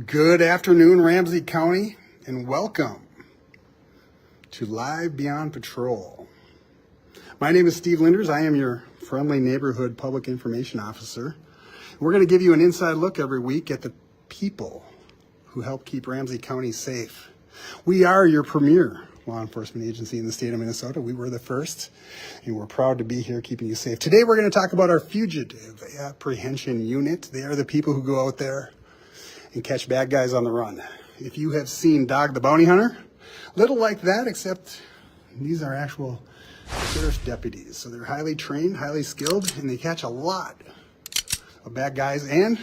Good afternoon, Ramsey County, and welcome to Live Beyond Patrol. My name is Steve Linders. I am your friendly neighborhood public information officer. We're going to give you an inside look every week at the people who help keep Ramsey County safe. We are your premier law enforcement agency in the state of Minnesota. We were the first, and we're proud to be here keeping you safe. Today we're going to talk about our fugitive apprehension unit. They are the people who go out there and catch bad guys on the run. If you have seen Dog the Bounty Hunter, little like that, except these are actual sheriff's deputies. So they're highly trained, highly skilled, and they catch a lot of bad guys and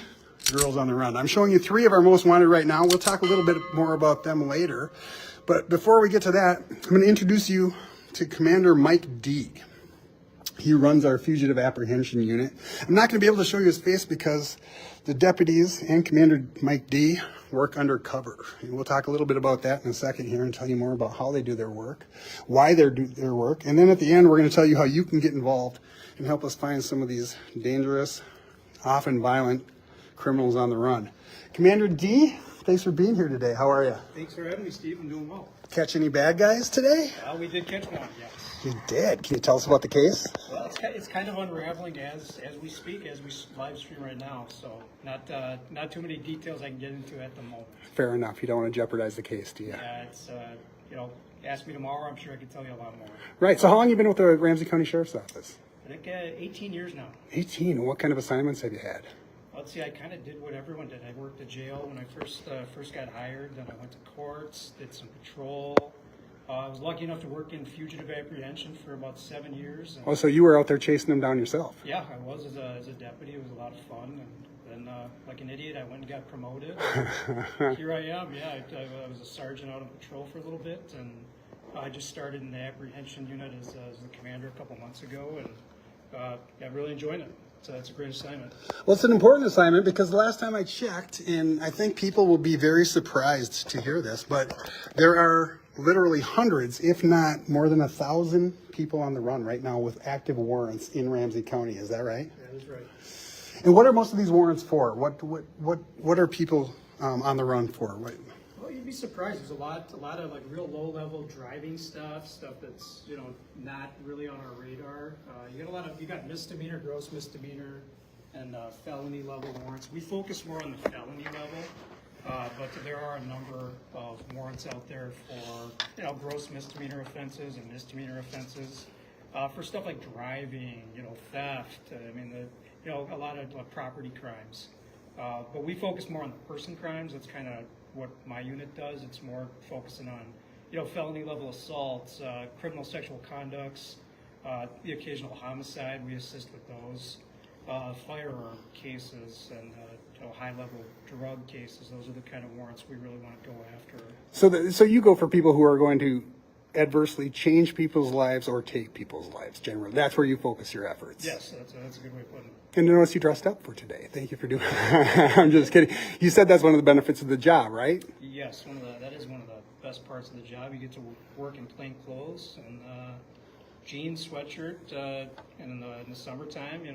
girls on the run. I'm showing you 3 of our most wanted right now. We'll talk a little bit more about them later. But before we get to that, I'm going to introduce you to Commander Mike D. He runs our fugitive apprehension unit. I'm not going to be able to show you his face because the deputies and Commander Mike D work undercover. And we'll talk a little bit about that in a second here and tell you more about how they do their work, why they do their work. And then at the end, we're going to tell you how you can get involved and help us find some of these dangerous, often violent criminals on the run. Commander D, thanks for being here today. How are you? Thanks for having me, Steve. I'm doing well. Catch any bad guys today? We did catch one, yes. You did. Can you tell us about the case? Well, it's kind of unraveling as we speak, as we live stream right now. So not too many details I can get into at the moment. Fair enough. You don't want to jeopardize the case, do you? Yeah, it's ask me tomorrow. I'm sure I can tell you a lot more. Right. So how long have you been with the Ramsey County Sheriff's Office? I think 18 years now. 18. What kind of assignments have you had? Let's see. I kind of did what everyone did. I worked at jail when I first got hired. Then I went to courts, did some patrol. I was lucky enough to work in fugitive apprehension for about 7 years. Oh, so you were out there chasing them down yourself? Yeah, I was as a deputy. It was a lot of fun. And then, like an idiot, I went and got promoted. Here I am. Yeah, I was a sergeant out on patrol for a little bit, and I just started in the apprehension unit as the commander a couple months ago, and I'm really enjoying it. So it's a great assignment. Well, it's an important assignment because the last time I checked, and I think people will be very surprised to hear this, but there are literally hundreds, if not more than 1,000 people on the run right now with active warrants in Ramsey County. Is that right? That is right. And what are most of these warrants for? What are people on the run for? What? Well, you'd be surprised. There's a lot of like real low-level driving stuff that's not really on our radar. You got misdemeanor, gross misdemeanor, and felony level warrants. We focus more on the felony level, but there are a number of warrants out there for gross misdemeanor offenses and misdemeanor offenses for stuff like driving, theft. A lot of property crimes. But we focus more on the person crimes. That's kind of what my unit does. It's more focusing on, felony level assaults, criminal sexual conducts, the occasional homicide. We assist with those, firearm cases, and high level drug cases. Those are the kind of warrants we really want to go after. So you go for people who are going to adversely change people's lives or take people's lives. Generally, that's where you focus your efforts. Yes, that's a good way of putting it. And notice you dressed up for today. Thank you for doing it. I'm just kidding. You said that's one of the benefits of the job, right? Yes, that is one of the best parts of the job. You get to work in plain clothes and jeans, sweatshirt, and in the summertime, you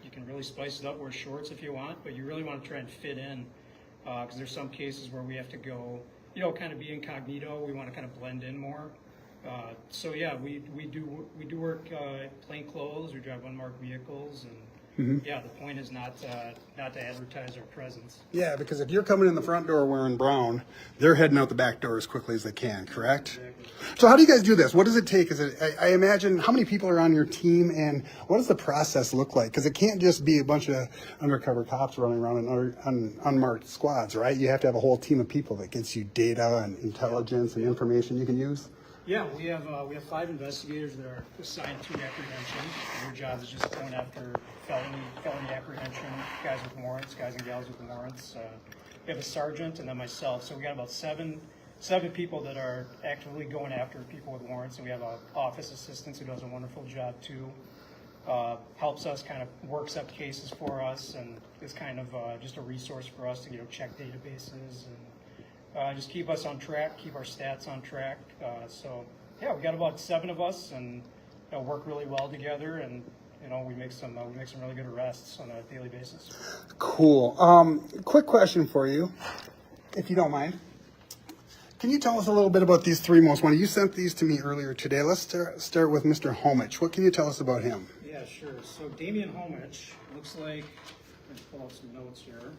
can really spice it up. Wear shorts if you want, but you really want to try and fit in because there's some cases where we have to go, kind of be incognito. We want to kind of blend in more. So yeah, we do work plain clothes. We drive unmarked vehicles, and yeah, the point is not to advertise our presence. Yeah, because if you're coming in the front door wearing brown, they're heading out the back door as quickly as they can. Correct? Exactly. So how do you guys do this? What does it take? I imagine how many people are on your team, and what does the process look like? Because it can't just be a bunch of undercover cops running around in unmarked squads, right? You have to have a whole team of people that gets you data and intelligence and information you can use. Yeah, we have 5 investigators that are assigned to apprehension. Their job is just going after felony apprehension, guys with warrants, guys and gals with warrants. We have a sergeant and then myself. So we got about seven people that are actively going after people with warrants, and we have an office assistant who does a wonderful job too. Helps us, kind of works up cases for us, and is kind of just a resource for us to check databases and just keep us on track, keep our stats on track. So yeah, we got about 7 of us, and work really well together, and you know, we make some really good arrests on a daily basis. Cool. Quick question for you, if you don't mind. Can you tell us a little bit about these three most wanted? You sent these to me earlier today. Let's start with Mr. Homich. What can you tell us about him? Yeah, sure. So Damian Homich looks like, let's pull out some notes here.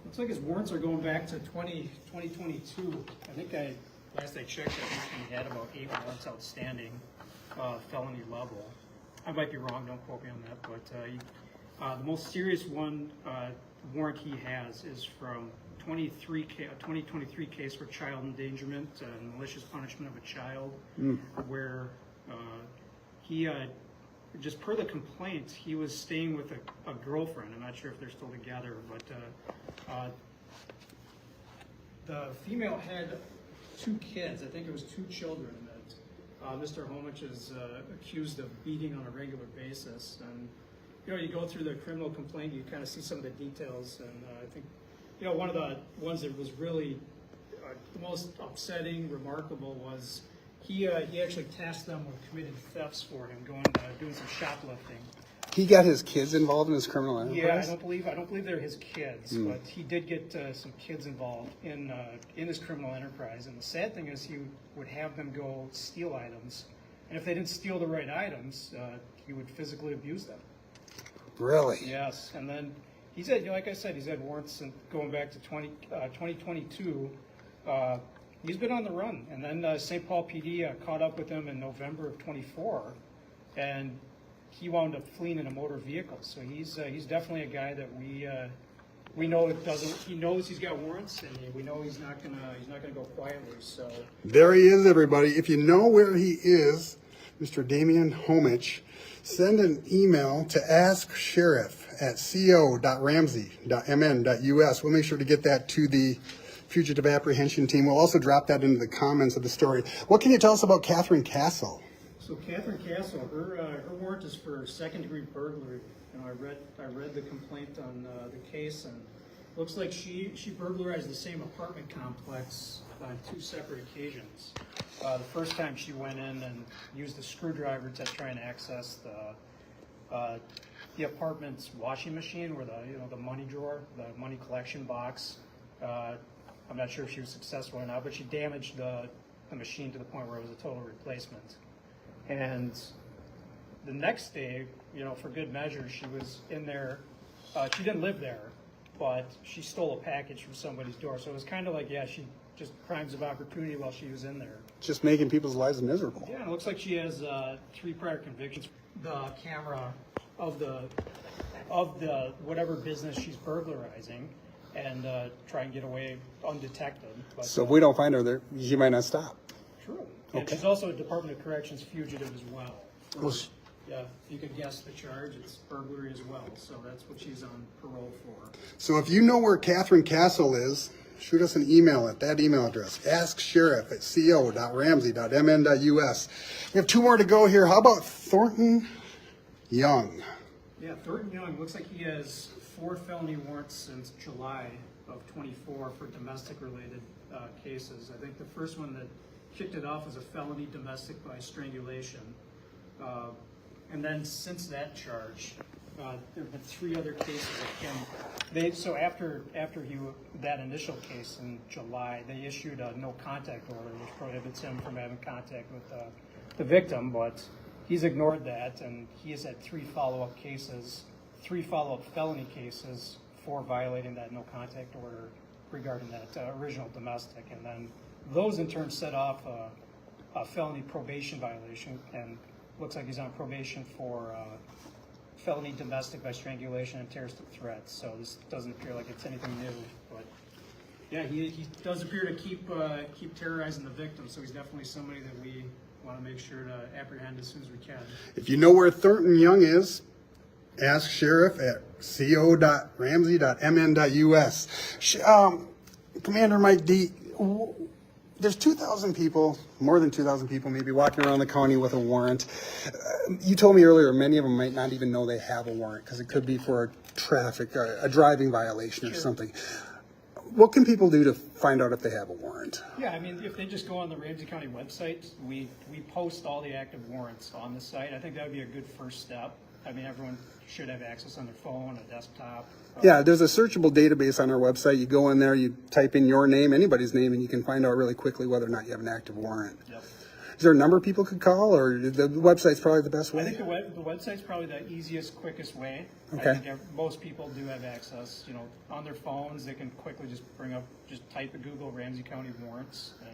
Looks like his warrants are going back to 2022. I think last I checked, I think he had about 8 warrants outstanding, felony level. I might be wrong, don't quote me on that, but the most serious warrant he has is from 2023 case for child endangerment and malicious punishment of a child, where he, just per the complaint, he was staying with a girlfriend. I'm not sure if they're still together, but the female had 2 kids. I think it was 2 children that Mr. Homich is accused of beating on a regular basis. And you know, you go through the criminal complaint, you kind of see some of the details, and I think, you know, one of the ones that was really the most upsetting, remarkable was he actually tasked them with committing thefts for him, doing some shoplifting. He got his kids involved in his criminal enterprise? Yeah, I don't believe they're his kids, but he did get some kids involved in his criminal enterprise. And the sad thing is, he would have them go steal items, and if they didn't steal the right items, he would physically abuse them. Really? Yes, and then he's had, you know, like I said, he's had warrants going back to 2022. He's been on the run, and then St. Paul PD caught up with him in November of 24, and he wound up fleeing in a motor vehicle. So he's definitely a guy that we know it doesn't. He knows he's got warrants, and we know he's not gonna go quietly. So there he is, everybody. If you know where he is, Mr. Damian Homich, send an email to asksheriff@co.ramsey.mn.us. We'll make sure to get that to the fugitive apprehension team. We'll also drop that into the comments of the story. What can you tell us about Catherine Castle? So Catherine Castle, her warrant is for second-degree burglary. You know, I read the complaint on the case, and looks like she burglarized the same apartment complex on 2 separate occasions. The first time she went in and used a screwdriver to try and access the apartment's washing machine, where the money drawer, the money collection box. I'm not sure if she was successful or not, but she damaged the machine to the point where it was a total replacement. And the next day, you know, for good measure, she was in there. She didn't live there, but she stole a package from somebody's door. So it was kind of like, yeah, she just crimes of opportunity while she was in there. Just making people's lives miserable. Yeah, and it looks like she has 3 prior convictions. The camera of the whatever business she's burglarizing, and try and get away undetected. But, so if we don't find her there, she might not stop. True. And she's also a Department of Corrections fugitive as well. Yeah, you could guess the charge. It's burglary as well. So that's what she's on parole for. So if you know where Catherine Castle is, shoot us an email at that email address, asksheriff@co.ramsey.mn.us. We have 2 more to go here. How about Thornton Young? Yeah, Thornton Young looks like he has 4 felony warrants since July of 24 for domestic-related cases. I think the first one that kicked it off was a felony domestic by strangulation. And then since that charge, there have been 3 other cases of him. So after that initial case in July, they issued a no contact order, which prohibits him from having contact with the victim. But he's ignored that, and he has had 3 follow-up cases, 3 follow-up felony cases for violating that no contact order regarding that original domestic, and then those in turn set off a felony probation violation, and looks like he's on probation for felony domestic by strangulation and terroristic threats. So this doesn't appear like it's anything new, but yeah, he does appear to keep terrorizing the victim. So he's definitely somebody that we want to make sure to apprehend as soon as we can. If you know where Thornton Young is, ask sheriff@co.ramsey.mn.us. Commander Mike D., there's 2,000 people, more than 2,000 people maybe, walking around the county with a warrant. You told me earlier many of them might not even know they have a warrant because it could be for a driving violation or something. what can people do to find out if they have a warrant? Yeah, I mean, if they just go on the Ramsey County website, we post all the active warrants on the site. I think that would be a good first step. I mean, everyone should have access on their phone, a desktop. Yeah, there's a searchable database on our website. You go in there, you type in your name, anybody's name, and you can find out really quickly whether or not you have an active warrant. Yep. Is there a number people could call, or the website's probably the best way? I think the website's probably the easiest, quickest way. Okay. I think most people do have access, you know, on their phones. They can quickly just just type in Google Ramsey County warrants, and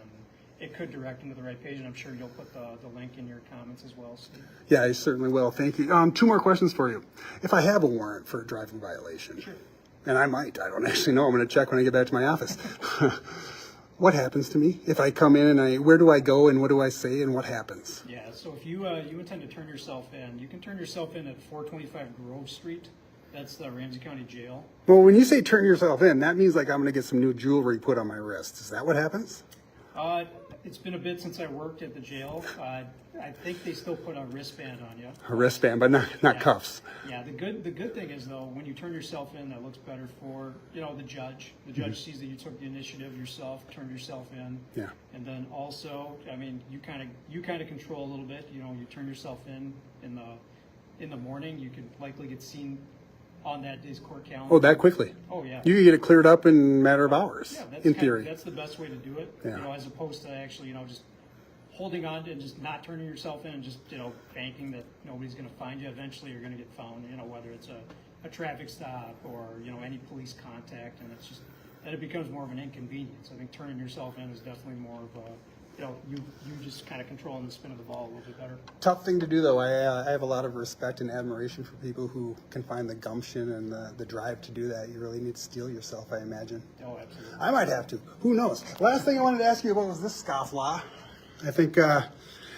it could direct them to the right page. And I'm sure you'll put the link in your comments as well, Steve. Yeah, I certainly will. Thank you. Two more questions for you. If I have a warrant for a driving violation, Sure. and I might, I don't actually know. I'm going to check when I get back to my office. What happens to me if I come in and where do I go and what do I say and what happens? Yeah, so if you intend to turn yourself in, you can turn yourself in at 425 Grove Street. That's the Ramsey County Jail. Well, when you say turn yourself in, that means like I'm going to get some new jewelry put on my wrist. Is that what happens? It's been a bit since I worked at the jail. I think they still put a wristband on you. A wristband, but not cuffs. Yeah, the good thing is though, when you turn yourself in, that looks better for the judge. The judge sees that you took the initiative yourself, turned yourself in. Yeah. And then also, I mean, you kind of control a little bit. You know, you turn yourself in the morning. You could likely get seen on that day's court calendar. Oh, that quickly? Oh yeah. You can get it cleared up in a matter of hours, Yeah, in theory. That's the best way to do it. Yeah. You know, as opposed to actually, just holding on to and just not turning yourself in and just, banking that nobody's going to find you. Eventually you're going to get found, whether it's a traffic stop or, any police contact, and it's just that it becomes more of an inconvenience. I think turning yourself in is definitely more of a, you just kind of controlling the spin of the ball a little bit better. Tough thing to do, though. I have a lot of respect and admiration for people who can find the gumption and the drive to do that. You really need to steel yourself, I imagine. Oh, absolutely. I might have to. Who knows? Last thing I wanted to ask you about was this scofflaw. I think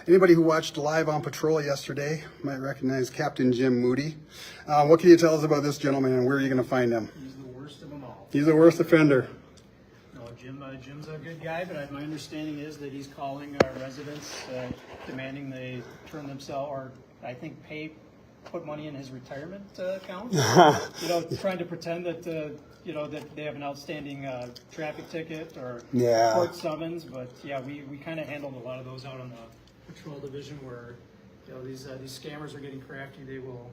anybody who watched Live on Patrol yesterday might recognize Captain Jim Moody. What can you tell us about this gentleman, and where are you going to find him? He's the worst of them all. He's the worst offender. No, Jim's a good guy, but my understanding is that he's calling residents demanding they turn themselves, or I think put money in his retirement account. Trying to pretend that that they have an outstanding traffic ticket or court summons. But yeah, we kind of handled a lot of those out on the patrol division where these scammers are getting crafty. They will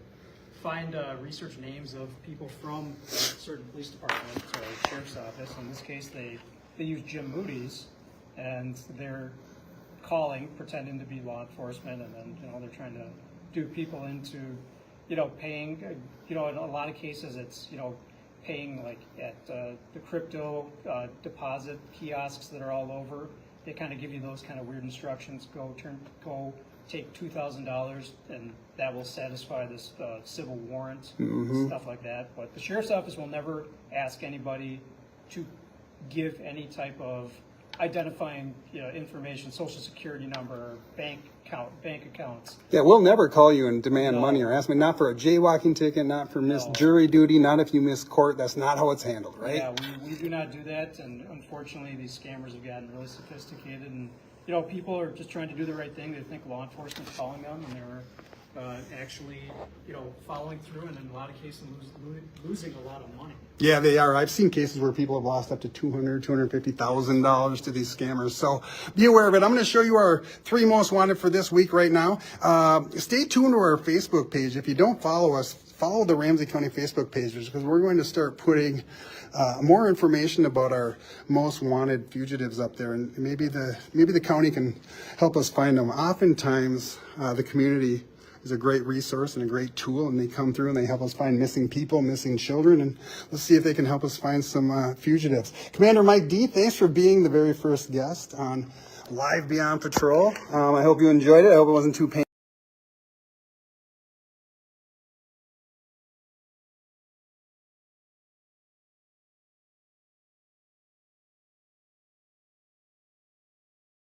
find research names of people from certain police departments or sheriff's office. In this case, they use Jim Moody's, and they're calling, pretending to be law enforcement, and then they're trying to dupe people into paying. In a lot of cases, it's paying like at the crypto deposit kiosks that are all over. They kind of give you those kind of weird instructions. Go take $2,000 and that will satisfy this civil warrant, stuff like that. But the sheriff's office will never ask anybody to give any type of identifying information, social security number, bank accounts. Yeah, we'll never call you and demand money or ask me, not for a jaywalking ticket, not for missed jury duty, not if you miss court. That's not how it's handled, right? Yeah, we do not do that, and unfortunately these scammers have gotten really sophisticated, and people are just trying to do the right thing. They think law enforcement's calling them, and they're actually following through, and in a lot of cases losing a lot of money. Yeah, they are. I've seen cases where people have lost up to $250,000 to these scammers. So be aware of it. I'm going to show you our 3 most wanted for this week right now. Stay tuned to our Facebook page. If you don't follow us, follow the Ramsey County Facebook page, because we're going to start putting more information about our most wanted fugitives up there, and maybe the county can help us find them. Oftentimes, the community is a great resource and a great tool, and they come through and they help us find missing people, missing children, and let's see if they can help us find some fugitives. Commander Mike D., thanks for being the very first guest on Live Beyond Patrol. I hope you enjoyed it. I hope it wasn't too painful.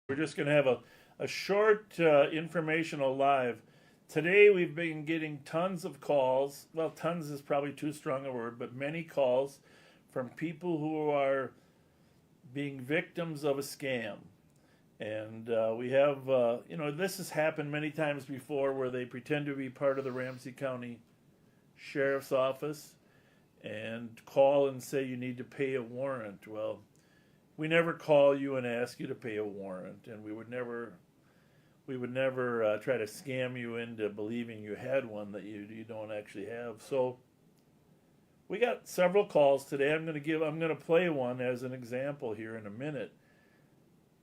We're just going to have a short informational live. Today we've been getting tons of calls. Well, tons is probably too strong a word, but many calls from people who are being victims of a scam. And we have, this has happened many times before where they pretend to be part of the Ramsey County Sheriff's Office. and call and say you need to pay a warrant. Well, we never call you and ask you to pay a warrant, and we would never try to scam you into believing you had one that you don't actually have. So we got several calls today. I'm going to play one as an example here in a minute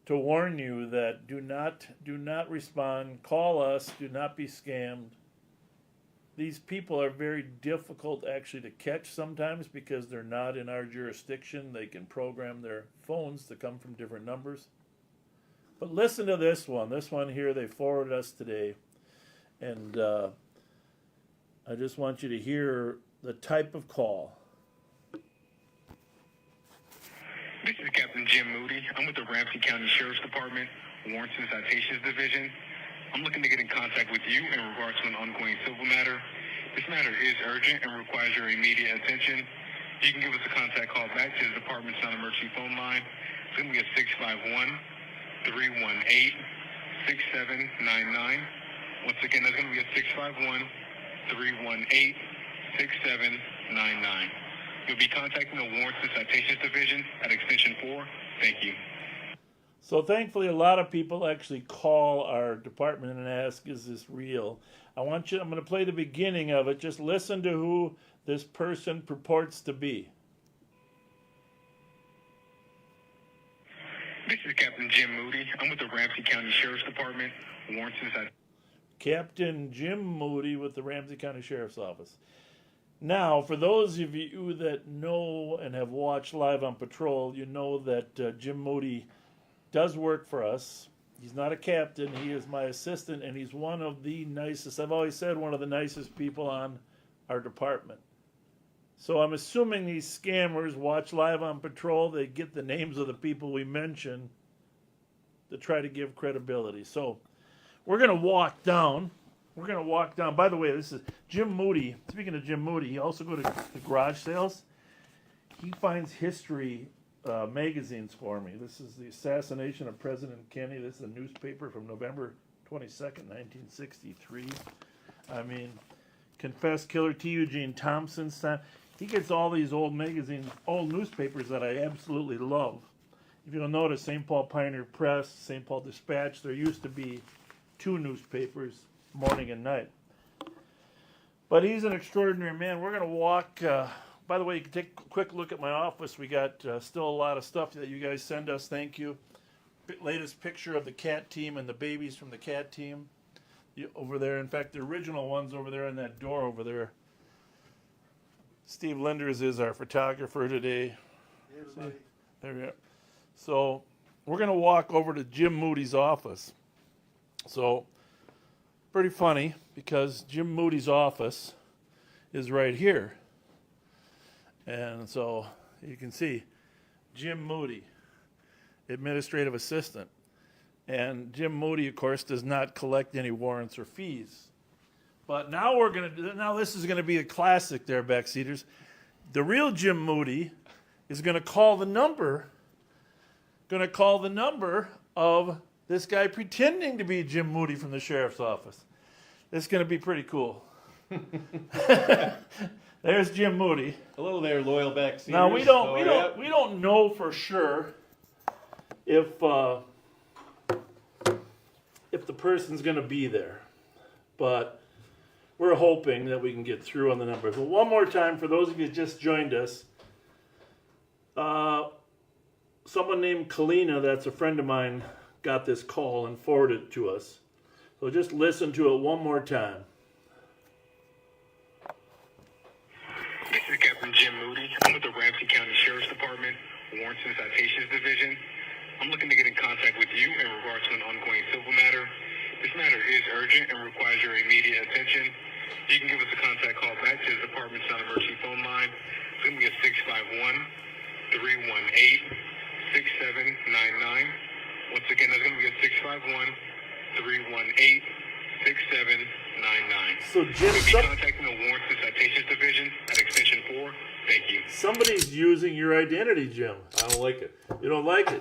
to warn you that do not respond. Call us. Do not be scammed. These people are very difficult actually to catch sometimes because they're not in our jurisdiction. They can program their phones to come from different numbers. But listen to this one. This one here, they forwarded us today. And I just want you to hear the type of call. This is Captain Jim Moody. I'm with the Ramsey County Sheriff's Department, Warrants and Citations Division. I'm looking to get in contact with you in regards to an ongoing civil matter. This matter is urgent and requires your immediate attention. You can give us a contact call back to the department's non-emergency phone line. It's going to be at 651-318-6799. Once again, that's going to be at 651-318-6799. You'll be contacting the Warrants and Citations Division at extension 4. Thank you. So thankfully, a lot of people actually call our department and ask, is this real? I'm going to play the beginning of it. Just listen to who this person purports to be. This is Captain Jim Moody. I'm with the Ramsey County Sheriff's Department, Warrants and Citations. Captain Jim Moody with the Ramsey County Sheriff's Office. Now, for those of you that know and have watched Live on Patrol, you know that Jim Moody does work for us. He's not a captain. He is my assistant, and he's one of the nicest, I've always said, one of the nicest people on our department. So I'm assuming these scammers watch Live on Patrol. They get the names of the people we mention to try to give credibility. So we're going to walk down. By the way, this is Jim Moody. Speaking of Jim Moody, he also goes to the garage sales. He finds history magazines for me. This is the assassination of President Kennedy. This is a newspaper from November 22nd, 1963. I mean, Confessed Killer T. Eugene Thompson's time. He gets all these old magazines, old newspapers that I absolutely love. If you'll notice, St. Paul Pioneer Press, St. Paul Dispatch, there used to be two newspapers, morning and night. But he's an extraordinary man. We're going to walk. By the way, you can take a quick look at my office. We got still a lot of stuff that you guys send us. Thank you. Latest picture of the cat team and the babies from the cat team over there. In fact, the original one's over there in that door over there. Steve Linders is our photographer today. Everybody. There we are. So we're going to walk over to Jim Moody's office. So pretty funny because Jim Moody's office is right here. And so you can see Jim Moody, administrative assistant. And Jim Moody, of course, does not collect any warrants or fees. But now this is going to be a classic there, backseaters. The real Jim Moody is going to call the number of this guy pretending to be Jim Moody from the sheriff's office. It's going to be pretty cool. There's Jim Moody. Hello there, loyal backseaters. Now we don't know for sure if the person's going to be there, but we're hoping that we can get through on the numbers. Well, one more time for those of you that just joined us, someone named Kalina, that's a friend of mine, got this call and forwarded it to us. So just listen to it one more time. This is Captain Jim Moody. I'm with the Ramsey County Sheriff's Department, Warrants and Citations Division. I'm looking to get in contact with you in regards to an ongoing civil matter. This matter is urgent and requires your immediate attention. You can give us a contact call back to the department's non-emergency phone line. It's going to be at 651-318-6799. Once again, that's going to be at 651-318-6799. So Jim, You'll be contacting the Warrants and Citations Division at extension 4. Thank you. somebody's using your identity, Jim. I don't like it. You don't like it.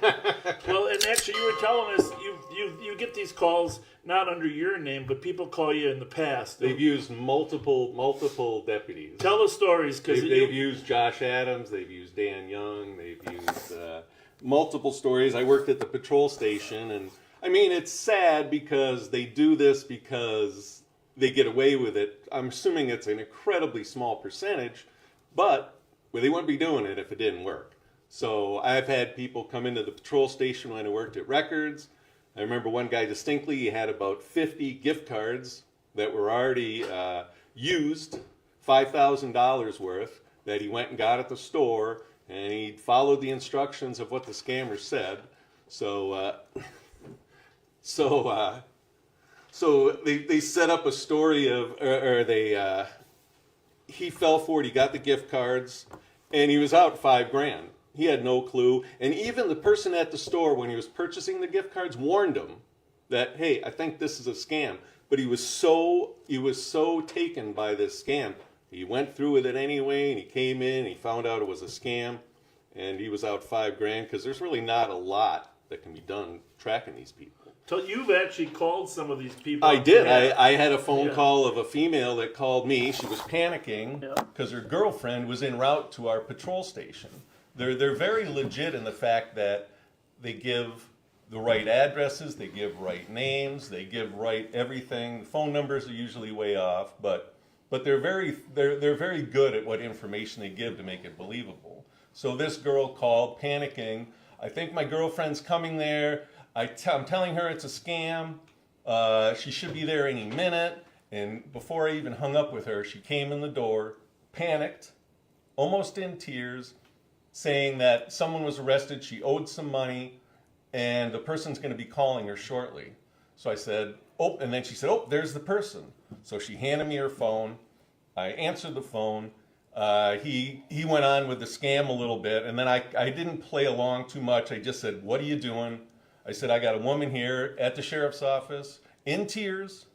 Well, and actually, you were telling us you get these calls not under your name, but people call you in the past. They've used multiple deputies. Tell the stories, because They've used Josh Adams, they've used Dan Young, they've used multiple stories. I worked at the patrol station, and I mean, it's sad because they do this because they get away with it. I'm assuming it's an incredibly small percentage, but they wouldn't be doing it if it didn't work. So I've had people come into the patrol station when I worked at Records. I remember one guy distinctly, he had about 50 gift cards that were already used, $5,000 worth, that he went and got at the store, and he followed the instructions of what the scammer said. So they set up a story of, he fell for it, he got the gift cards, and he was out $5,000. He had no clue. And even the person at the store, when he was purchasing the gift cards, warned him that, hey, I think this is a scam. But he was so taken by this scam, he went through with it anyway, and he came in, and he found out it was a scam, and he was out $5,000, because there's really not a lot that can be done tracking these people. So you've actually called some of these people. I did. I had a phone call of a female that called me. She was panicking because her girlfriend was en route to our patrol station. They're very legit in the fact that they give the right addresses, they give right names, they give right everything. Phone numbers are usually way off, but they're very good at what information they give to make it believable. So this girl called panicking. I think my girlfriend's coming there. I'm telling her it's a scam. She should be there any minute. And before I even hung up with her, she came in the door, panicked, almost in tears, saying that someone was arrested, she owed some money, and the person's going to be calling her shortly. So I said, oh, and then she said, oh, there's the person. So she handed me her phone. I answered the phone. He went on with the scam a little bit, and then I didn't play along too much. I just said, what are you doing? I said, I got a woman here at the sheriff's office in tears,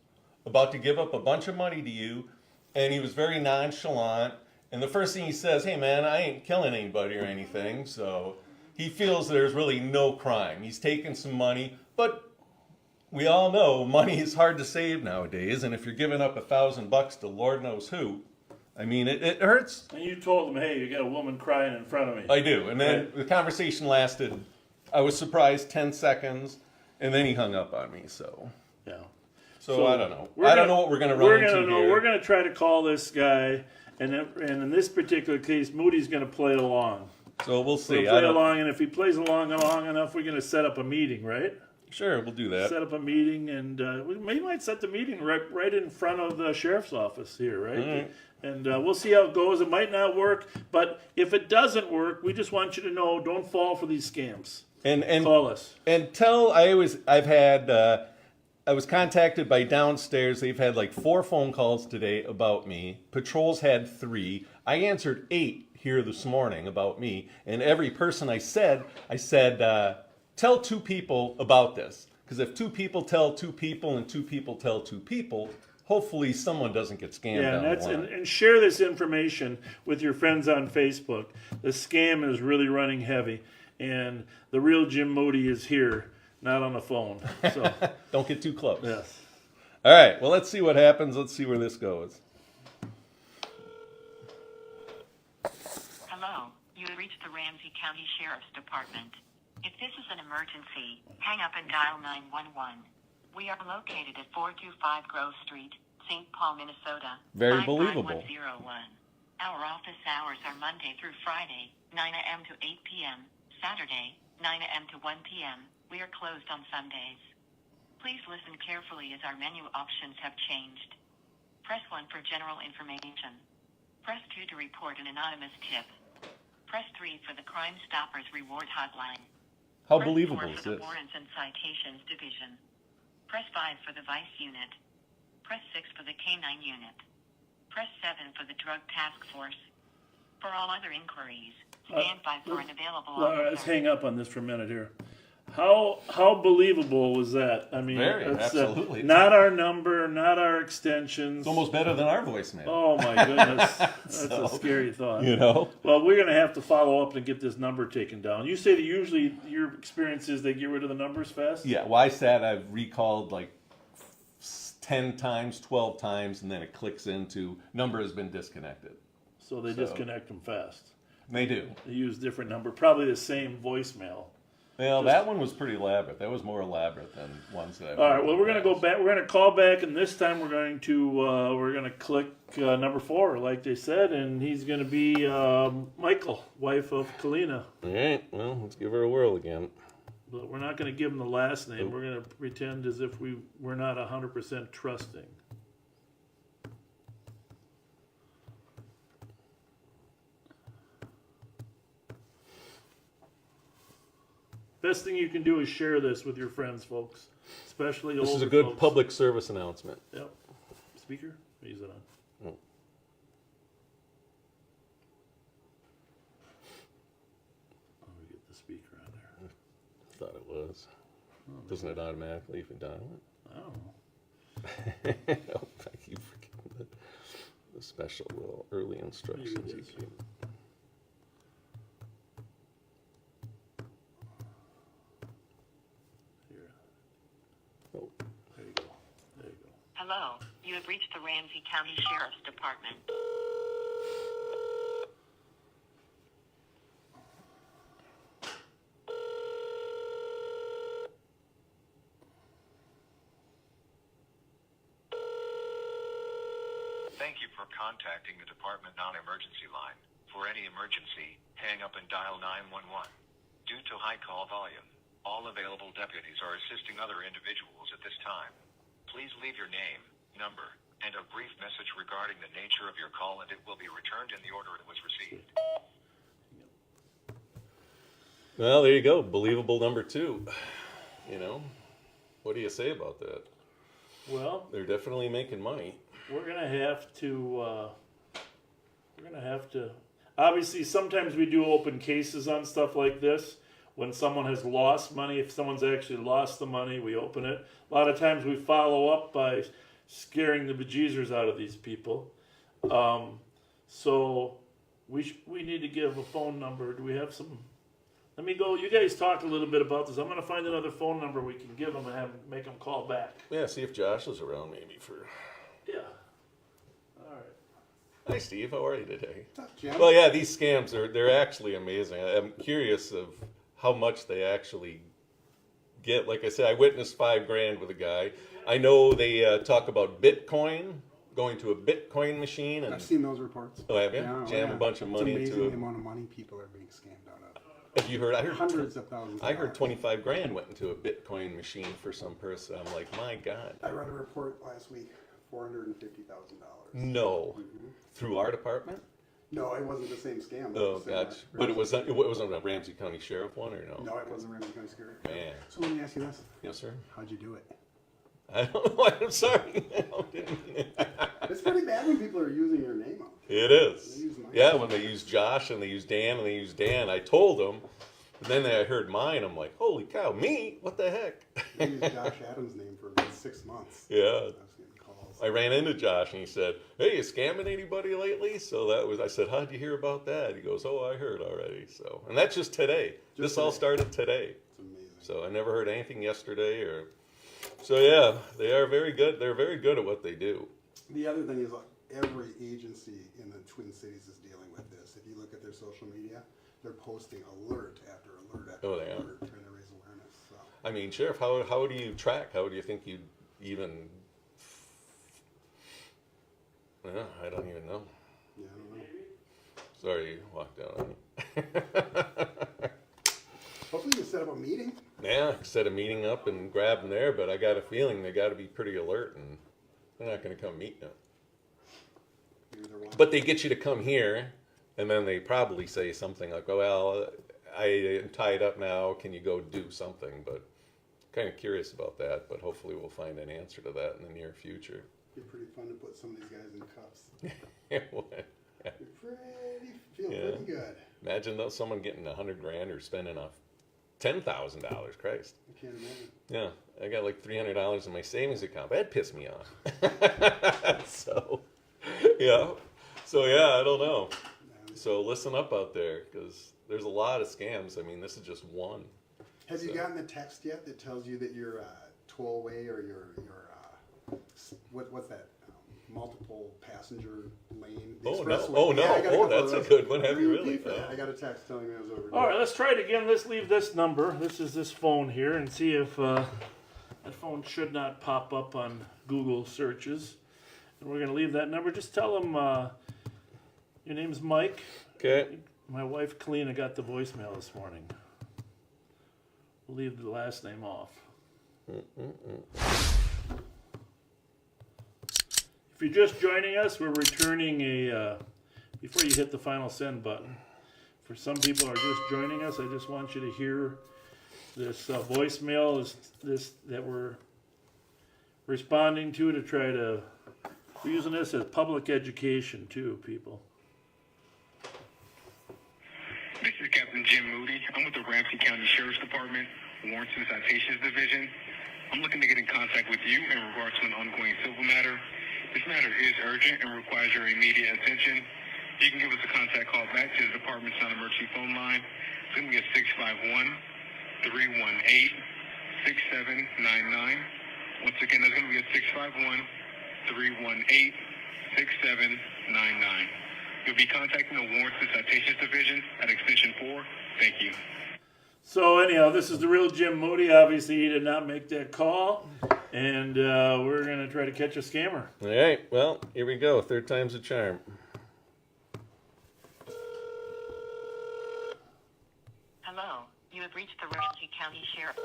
about to give up a bunch of money to you. And he was very nonchalant. And the first thing he says, hey man, I ain't killing anybody or anything. So he feels there's really no crime. He's taking some money, but we all know money is hard to save nowadays. And if you're giving up $1,000 to Lord knows who, I mean, it hurts. And you told him, hey, you got a woman crying in front of me. I do. And then the conversation lasted, I was surprised, 10 seconds, and then he hung up on me, so. Yeah. So I don't know. I don't know what we're going to run into here. We're going to try to call this guy, and in this particular case, Moody's going to play along. So we'll see. We'll play along, and if he plays along long enough, we're going to set up a meeting, right? Sure, we'll do that. Set up a meeting, and we might set the meeting right in front of the sheriff's office here, right? All right. And we'll see how it goes. It might not work, but if it doesn't work, we just want you to know, don't fall for these scams. And call us. And I was contacted by downstairs. They've had like 4 phone calls today about me. Patrols had 3. I answered 8 here this morning about me. And every person I said, tell 2 people about this. Because if 2 people tell 2 people and 2 people tell 2 people, hopefully someone doesn't get scammed down the line. And share this information with your friends on Facebook. The scam is really running heavy. And the real Jim Moody is here, not on the phone. So don't get too close. Yes. All right. Well, let's see what happens. Let's see where this goes. Hello. You reached the Ramsey County Sheriff's Department. If this is an emergency, hang up and dial 911. We are located at 425 Grove Street, St. Paul, Minnesota. Very believable. 55101. Our office hours are Monday through Friday, 9 a.m. to 8 p.m., Saturday, 9 a.m. to 1 p.m. We are closed on Sundays. Please listen carefully as our menu options have changed. Press 1 for general information. Press 2 to report an anonymous tip. Press 3 for the Crime Stoppers Reward Hotline. How Press believable 4 is for the this? Warrants and Citations Division. Press 5 for the Vice Unit. Press 6 for the K-9 Unit. Press 7 for the Drug Task Force. For all other inquiries, stand by for an available officer. Let's hang up on this for a minute here. How believable was that? I mean, Very, it's, absolutely. not our number, not our extensions. It's almost better than our voicemail. Oh my goodness, that's So, a scary thought. You know? Well, we're gonna have to follow up and get this number taken down. You say that usually your experience is they get rid of the numbers fast. Yeah, YSAT I've recalled like 10 times, 12 times, and then it clicks into number has been disconnected. So they disconnect them fast. They do. They use different number, probably the same voicemail. Well, that one was pretty elaborate. That was more elaborate than ones that I've All heard right. Well, we're gonna go back. We're gonna call back, and this time we're going to click number 4, like they said, and he's gonna be Michael, wife of Kalina. All right, well, let's give her a whirl again. But we're not gonna give him the last name. We're gonna pretend as if we're not 100% trusting. Best thing you can do is share this with your friends, folks, especially older This is a good folks. public service announcement. Yep. Speaker? Is it on? No. Oh, we get the speaker on there. Thought it was. Doesn't it automatically if you dial I don't know. it? Oh, I keep forgetting the special little early instructions Maybe it you is. keep. Here. Oh. There you go. There you go. Hello, you have reached the Ramsey County Sheriff's Department. Thank you for contacting the department non-emergency line. For any emergency, hang up and dial 911. Due to high call volume, all available deputies are assisting other individuals at this time. Please leave your name, number, and a brief message regarding the nature of your call, and it will be returned in the order it was received. Well, there you go. Believable number 2. You know, what do you say about that? Well, They're definitely making money. we're gonna have to. Obviously, sometimes we do open cases on stuff like this. When someone has lost money, if someone's actually lost the money, we open it. A lot of times we follow up by scaring the bejesus out of these people. So we need to give a phone number. Do we have some? Let me go. You guys talk a little bit about this. I'm going to find another phone number we can give them and make them call back. Yeah, see if Josh is around maybe for... Yeah. All right. Hi, Steve. How are you today? What's up, Jim? Well, yeah, these scams, they're actually amazing. I'm curious of how much they actually get. Like I said, I witnessed $5,000 with a guy. I know they talk about Bitcoin, going to a Bitcoin machine. And I've seen those reports. Oh, have you? Yeah, Jam a bunch of money it's into amazing it. the amount of money people are being scammed out of. Have you heard? I heard Hundreds of thousands. I heard $25,000 went into a Bitcoin machine for some person. I'm like, my God. I read a report last week, $450,000. No. Through our department? No, it wasn't the same scam. Oh, gotcha. But it wasn't a Ramsey County Sheriff one, or no? No, it wasn't Ramsey County Sheriff. Man. So let me ask you this: Yes, sir. how'd you do it? I don't know. I'm sorry. It's pretty bad when people are using your name out. It is. They use mine. Yeah, when they use Josh and they use Dan and they use Dan, I told them. But then I heard mine. I'm like, holy cow, me? What the heck? They used Josh Adams' name for about 6 months. Yeah. I was getting calls. I ran into Josh and he said, hey, you scamming anybody lately? So I said, how'd you hear about that? He goes, oh, I heard already. So, and that's just today. This all started today. It's amazing. So I never heard anything yesterday so yeah, they are very good. They're very good at what they do. The other thing is, like, every agency in the Twin Cities is dealing with this. If you look at their social media, they're posting alert after alert after Oh, they are? alert, trying to raise awareness. So. I mean, Sheriff, how do you track? How do you think you even... I don't even know. Yeah, I don't know. Sorry, you walked down on me. Hopefully you set up a meeting. Yeah, set a meeting up and grab them there, but I got a feeling they got to be pretty alert, and they're not going to come meet them. Maybe they're watching. But they get you to come here, and then they probably say something like, oh, well, I am tied up now, can you go do something? But kind of curious about that, but hopefully we'll find an answer to that in the near future. It'd be pretty fun to put some of these guys in cuffs. It would. Feel Yeah. pretty good. Imagine though someone getting $100,000 or spending $10,000. Christ. I can't imagine. Yeah, I got like $300 in my savings account. That pissed me off. So, yeah. So, yeah, I don't know. So listen up out there, because there's a lot of scams. I mean, this is just one. Have you gotten the text yet that tells you that your tollway or your what's that? Multiple passenger lane. The Oh, no. expressway. Oh, no. Yeah, I got a Oh, couple that's of a those. good one. Have you Repeat really? for that. Oh. I got a text telling me I was overdue. All right, let's try it again. Let's leave this number. This is this phone here, and see if that phone should not pop up on Google searches. And we're gonna leave that number. Just tell them your name's Mike. Okay. My wife Kalina got the voicemail this morning. We'll leave the last name off. If you're just joining us, we're returning a, before you hit the final send button, for some people who are just joining us, I just want you to hear this voicemail that we're responding to try to, we're using this as public education too, people. This is Captain Jim Moody. I'm with the Ramsey County Sheriff's Department, Warrants and Citations Division. I'm looking to get in contact with you in regards to an ongoing civil matter. This matter is urgent and requires your immediate attention. You can give us a contact call back to the department's non-emergency phone line. It's going to be at 651-318-6799. Once again, that's going to be at 651-318-6799. You'll be contacting the Warrants and Citations Division at extension 4. Thank you. So anyhow, this is the real Jim Moody. Obviously, he did not make that call, and we're going to try to catch a scammer. All right. Well, here we go. Third time's a charm. Hello, you have reached the Ramsey County Sheriff.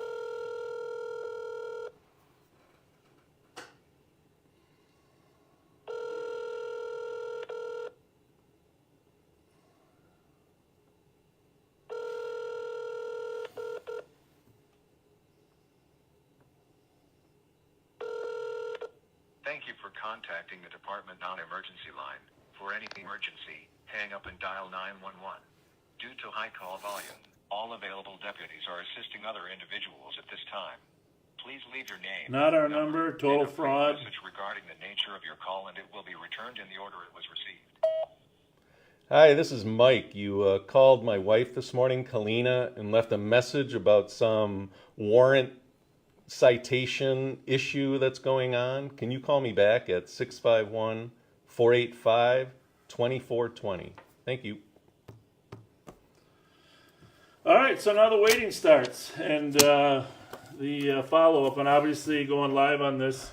Thank you for contacting the department non-emergency line. For any emergency, hang up and dial 911. Due to high call volume, all available deputies are assisting other individuals at this time. Please leave your name, Not our number, total and a brief fraud. message regarding the nature of your call, and it will be returned in the order it was received. Hi, this is Mike. You called my wife this morning, Kalina, and left a message about some warrant citation issue that's going on. Can you call me back at 651-485-2420? Thank you. All right, so now the waiting starts, and the follow-up, and obviously going live on this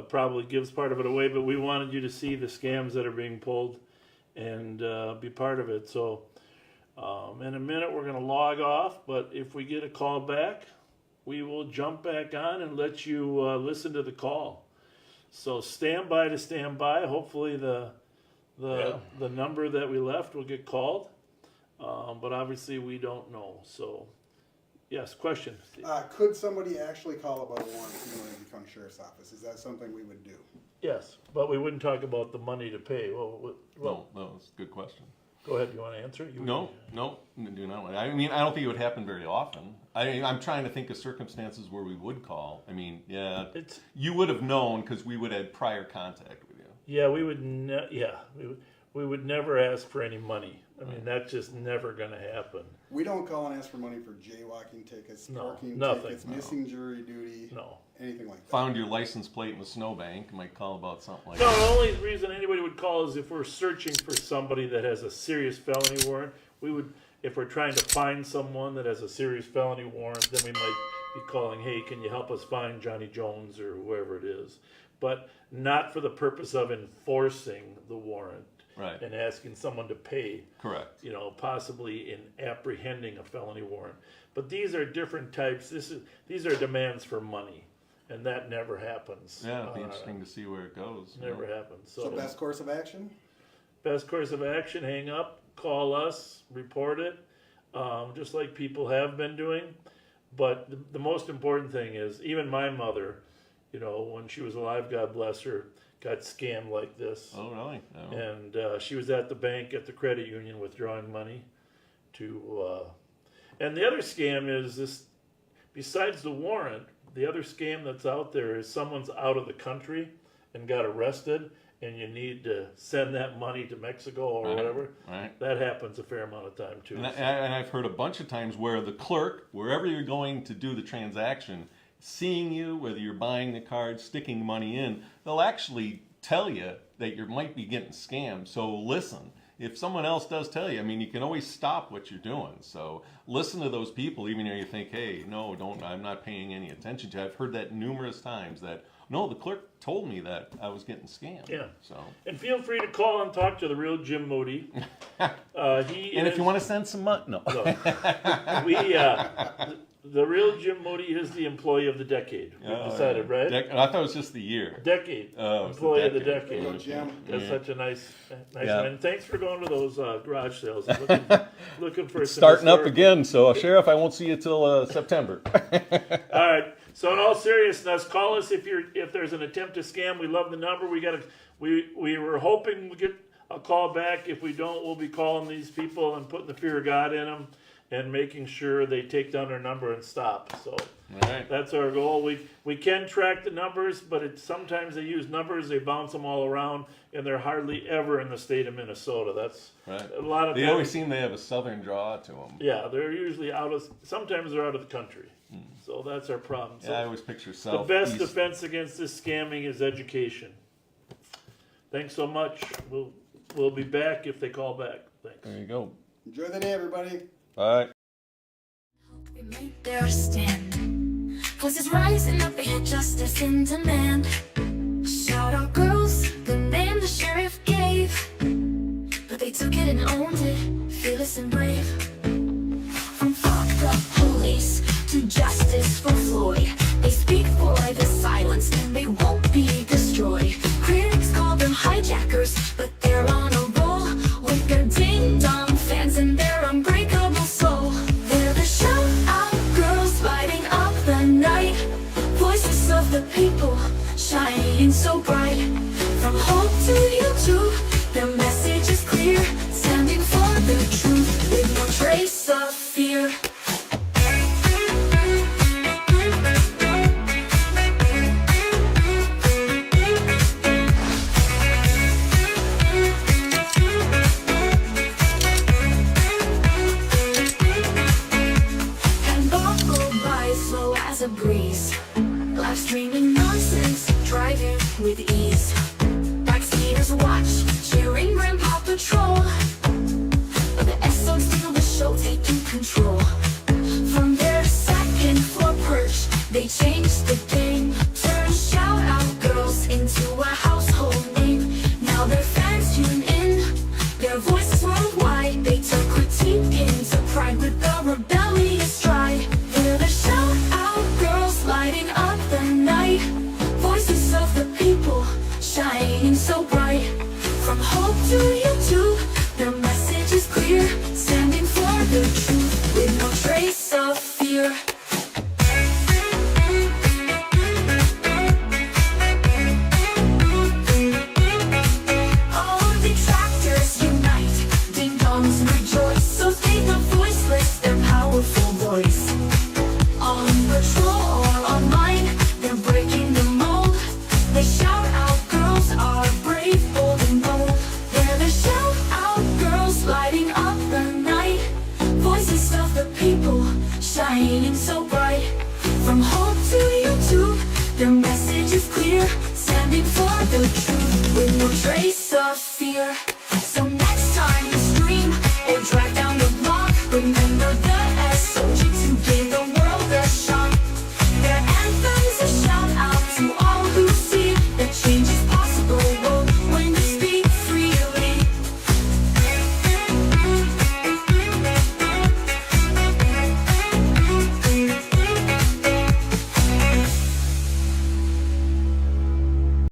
probably gives part of it away, but we wanted you to see the scams that are being pulled and be part of it. So in a minute we're going to log off, but if we get a call back, we will jump back on and let you listen to the call. So stand by to stand by. Hopefully the number that we left will get called, but obviously we don't know. So yes, question. Could somebody actually call about a warrant in the Ramsey County Sheriff's Office? Is that something we would do? Yes, but we wouldn't talk about the money to pay. Well, No, that's a good question. go ahead. You want to answer it? No, do not. I mean, I don't think it would happen very often. I'm trying to think of circumstances where we would call. I mean, yeah, you would have known because we would have had prior contact with you. Yeah, we would. We would never ask for any money. I mean, that's just never going to happen. We don't call and ask for money for jaywalking tickets, No, parking nothing. tickets, missing jury duty, No. anything like that. Found your license plate in the snowbank. Might call about something like No, that. the only reason anybody would call is if we're searching for somebody that has a serious felony warrant. We would, if we're trying to find someone that has a serious felony warrant, then we might be calling, hey, can you help us find Johnny Jones or whoever it is? But not for the purpose of enforcing the warrant. Right. And asking someone to pay. Correct. You know, possibly in apprehending a felony warrant. But these are different types. These are demands for money, and that never happens. Yeah, it'd be interesting to see where it goes. Never happens. So best course of action? Best course of action: hang up, call us, report it, just like people have been doing. But the most important thing is, even my mother, you know, when she was alive, God bless her, got scammed like this. Oh, really? No. And she was at the bank at the credit union withdrawing money to, And the other scam is this, besides the warrant, the other scam that's out there is someone's out of the country and got arrested, and you need to send that money to Mexico or whatever. Right. That happens a fair amount of time too. And I've heard a bunch of times where the clerk, wherever you're going to do the transaction, seeing you, whether you're buying the card, sticking money in, they'll actually tell you that you might be getting scammed. So listen. If someone else does tell you, I mean, you can always stop what you're doing. So listen to those people, even though you think, hey, no, don't, I'm not paying any attention to it. I've heard that numerous times that, no, the clerk told me that I was getting scammed. Yeah. So. And feel free to call and talk to the real Jim Moody. If you want to send some money, no. The real Jim Moody is the employee of the decade. We decided, right? I thought it was just the year. Decade. Oh, it's Employee of the decade. decade. Hello, Jim. That's such a nice Yeah. man. Thanks for going to those garage sales. Looking for some Starting up historical- again, so Sheriff, I won't see you till September. All right. So in all seriousness, call us if there's an attempt to scam. We love the number. We were hoping we get a call back. If we don't, we'll be calling these people and putting the fear of God in them and making sure they take down their number and stop. So Right. that's our goal. We can track the numbers, but sometimes they use numbers, they bounce them all around, and they're hardly ever in the state of Minnesota. That's Right. a lot of They times- always seem to have a southern draw to them. Yeah, they're usually sometimes they're out of the country. So that's our problem. So Yeah, I always picture the south. best defense against this scamming is education. Thanks so much. We'll be back if they call back. Thanks. There you go. Enjoy the day, everybody. All right. We made their stand. Voices rising up, they had justice in demand. Shout out girls, the name the sheriff gave. But they took it and owned it, fearless and brave. From fuck the police to justice for Floyd, they speak for the silence and they won't be destroyed. Critics call them hijackers, but they're on a roll with their ding-dong fans and their unbreakable soul. They're the shout-out girls lighting up the night, voices of the people shining so bright. From hope to YouTube, their message is clear, standing for the truth with no trace of fear. And walk go by slow as a breeze, live streaming nonsense, driving with ease. Backseaters watch, cheering Grandpa Patrol. The SOG steal the show, taking control. From their second floor perch, they changed the game. Turn shout-out girls into a household name. Now their fans tune in, their voices worldwide. They turn critique into pride with the rebellious stride. They're the shout-out girls lighting up the night, voices of the people shining so bright. From hope to